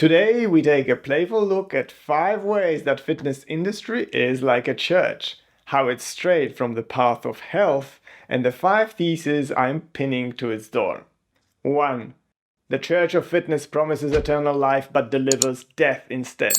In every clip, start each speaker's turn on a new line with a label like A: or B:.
A: Today we take a playful look at 5 ways that fitness industry is like a church, how it's strayed from the path of health, and the 5 theses I'm pinning to its door. 1. The Church of Fitness promises eternal life but delivers death instead.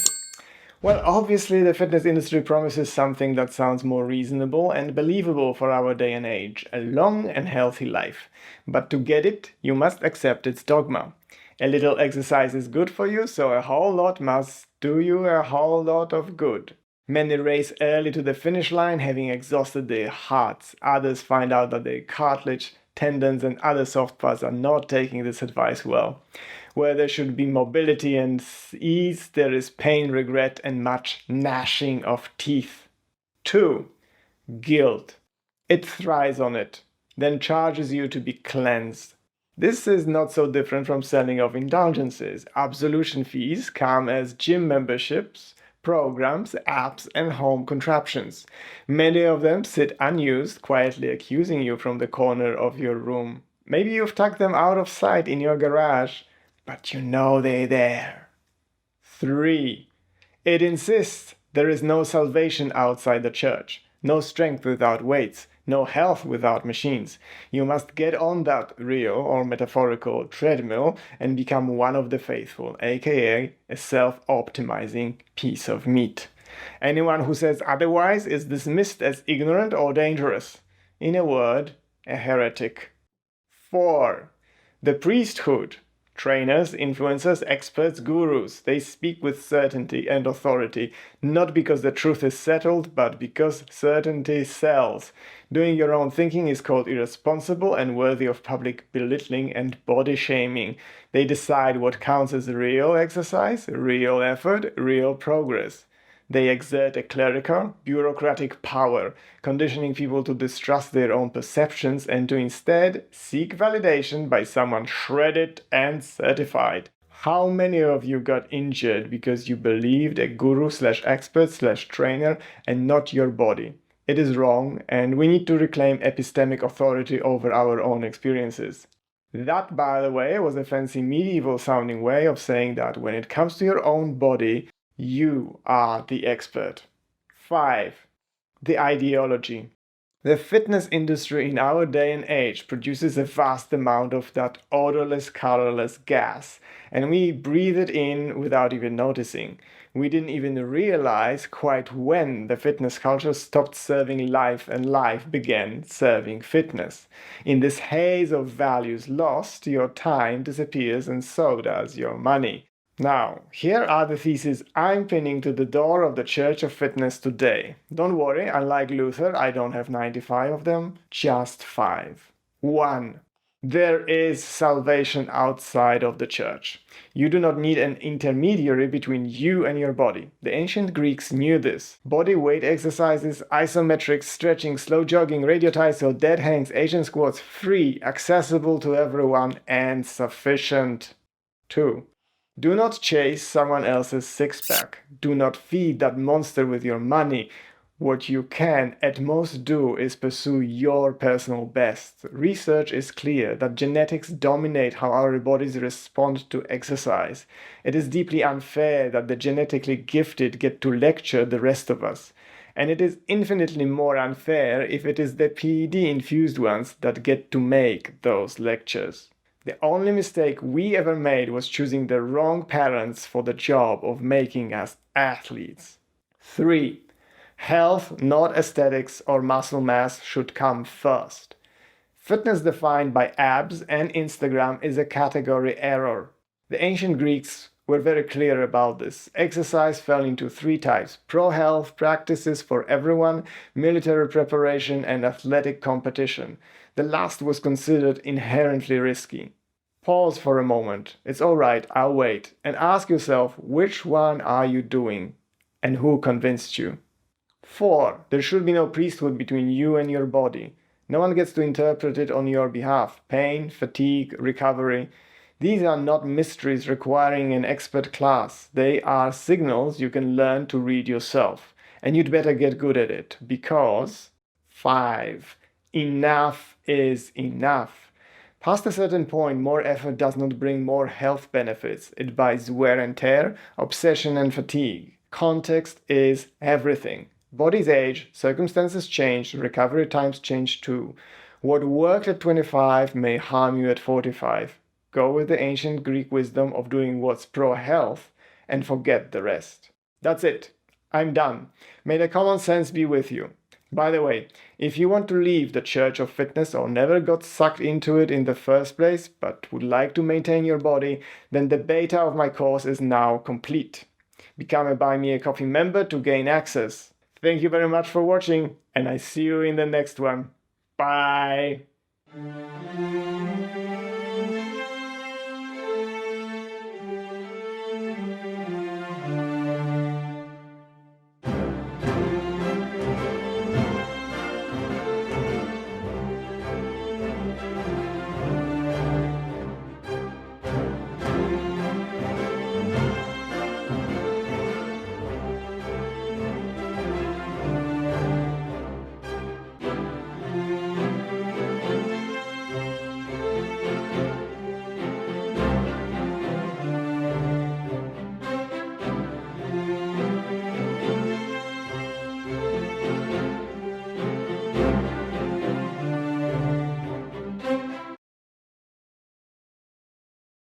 A: Well, obviously the fitness industry promises something that sounds more reasonable and believable for our day and age, a long and healthy life. But to get it, you must accept its dogma. A little exercise is good for you, so a whole lot must do you a whole lot of good. Many race early to the finish line having exhausted their hearts. Others find out that their cartilage, tendons and other soft parts are not taking this advice well. Where there should be mobility and ease, there is pain, regret and much gnashing of teeth. 2. Guilt. It thrives on it, then charges you to be cleansed. This is not so different from selling of indulgences. Absolution fees come as gym memberships, programs, apps, and home contraptions. Many of them sit unused, quietly accusing you from the corner of your room. Maybe you've tucked them out of sight in your garage, but you know they're there. 3. It insists there is no salvation outside the church, no strength without weights, no health without machines. You must get on that real or metaphorical treadmill and become one of the faithful, aka a self-optimizing piece of meat. Anyone who says otherwise is dismissed as ignorant or dangerous. In a word, a heretic. 4. The priesthood. Trainers, influencers, experts, gurus, they speak with certainty and authority, not because the truth is settled, but because certainty sells. Doing your own thinking is called irresponsible and worthy of public belittling and body shaming. They decide what counts as real exercise, real effort, real progress. They exert a clerical, bureaucratic power, conditioning people to distrust their own perceptions and to instead seek validation by someone shredded and certified. How many of you got injured because you believed a guru/expert/trainer and not your body? It is wrong, and we need to reclaim epistemic authority over our own experiences. That, by the way, was a fancy medieval-sounding way of saying that when it comes to your own body, you are the expert. 5. The ideology. The fitness industry in our day and age produces a vast amount of that odorless, colorless gas, and we breathe it in without even noticing. We didn't even realize quite when the fitness culture stopped serving life and life began serving fitness. In this haze of values lost, your time disappears and so does your money. Now, here are the theses I'm pinning to the door of the Church of Fitness today. Don't worry, unlike Luther, I don't have 95 of them, just 5. 1. There is salvation outside of the church. You do not need an intermediary between you and your body. The ancient Greeks knew this. Body weight exercises, isometrics, stretching, slow jogging, radio tyso, dead hangs, Asian squats, free, accessible to everyone, and sufficient. 2. Do not chase someone else's six-pack. Do not feed that monster with your money. What you can at most do is pursue your personal best. Research is clear that genetics dominate how our bodies respond to exercise. It is deeply unfair that the genetically gifted get to lecture the rest of us. And it is infinitely more unfair if it is the PED-infused ones that get to make those lectures. The only mistake we ever made was choosing the wrong parents for the job of making us athletes. 3. Health, not aesthetics or muscle mass, should come first. Fitness defined by abs and Instagram is a category error. The ancient Greeks were very clear about this. Exercise fell into 3 types: pro-health practices for everyone, military preparation, and athletic competition. The last was considered inherently risky. Pause for a moment. It's alright, I'll wait. And ask yourself, which one are you doing? And who convinced you? 4. There should be no priesthood between you and your body. No one gets to interpret it on your behalf. Pain, fatigue, recovery. These are not mysteries requiring an expert class. They are signals you can learn to read yourself. And you'd better get good at it, because 5. Enough is enough. Past a certain point, more effort does not bring more health benefits. It buys wear and tear, obsession and fatigue. Context is everything. Bodies age, circumstances change, recovery times change too. What worked at 25 may harm you at 45. Go with the ancient Greek wisdom of doing what's pro-health and forget the rest. That's it. I'm done. May the common sense be with you. By the way, if you want to leave the Church of Fitness or never got sucked into it in the first place but would like to maintain your body, then the beta of my course is now complete. Become a Buy Me a Coffee member to gain access. Thank you very much for watching, and I see you in the next one. Bye!